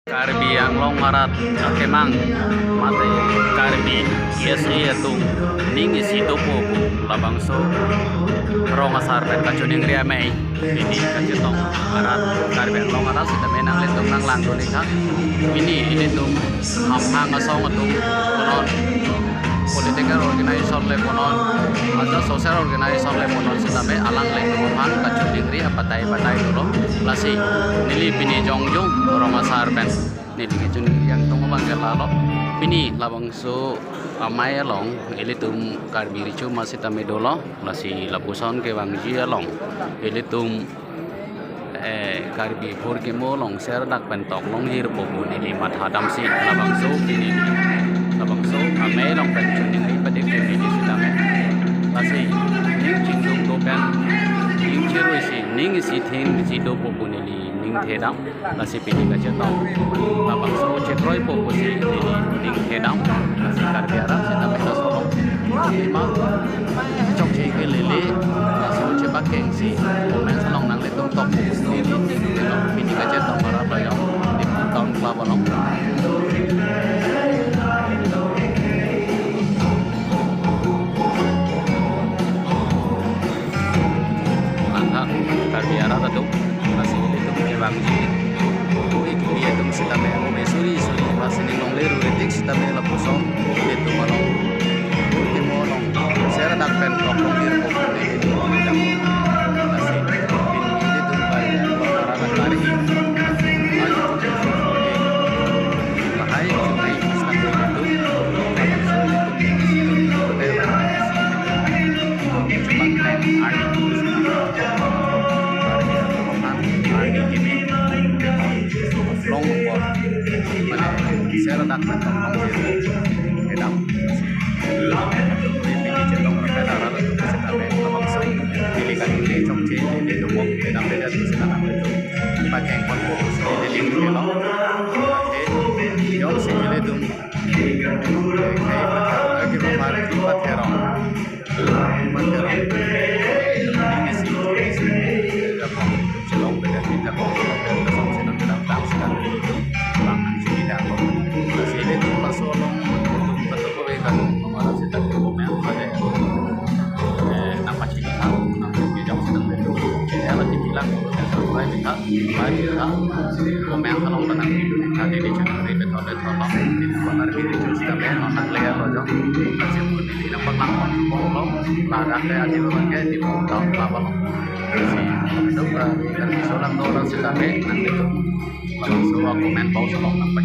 Karbi ang long marat akemang mate karbi yes itu ning isi topo labang so rong asar ben kacuning ria mei ini kacetong marat karbi ang long marat sita menang letung nang lang doni kak ini tum hang asong atung konon political organization le konon ada social organization le konon sita me alang le hang kacuning ria patai dulu lasi nili pini jongjong rong asar ben nili kacuning yang tunggu bangkel lalo pini labang so amai long ilitum karbi ricu masih tame dolo lasi lapuson ke bang jia long ilitum karbi pur ke molong ser dak pentok long hir popo nili mat hadam si labang so pini labang so amai long pencuning ai padik ke nili sitame lasi ning cingdong do pen ning ciru isi ning isi thing si do popo nili ning thedam lasi pini ka cetong labang so cekroi popo si nili ning thedam lasi karbi arab sitame ka solo memang trong chi ke lele lasi cepak gengsi komen salong nang le tung top sendiri pini ka cetong arab bayo di tahun kelapa long karbi arab tu masih itu kebang ji itu dia tu sitame mesuri masih di long leru detik sitame lapusong itu malong itu molong saya dak pen rokok dir pokok itu dam masih bin itu bari orang bari ayo bahai cumai satu itu saya letak tentang edam ini cendong mereka darah untuk setabe abang sering dilikan ini congce di dumuk edam beda di sekarang itu pakai kon fokus di link kilo oke yo sih ini dum kayak lagi memar di paterong ini sih celong beda kita kok sama sedang dalam sekali sini tuh lasolong betul kebaikan malah sedang komen pada nama ciri tahu nama bijak sedang itu dia lagi bilang sampai kita mari kita komen kalau tenang tadi di channel ini betul di benar diri sudah menonton lihat loh masih pun ini nampak langsung kalau larang kayak di berbagai di tahun lama loh itu kan seorang orang sudah nanti tuh langsung komen bau sama apa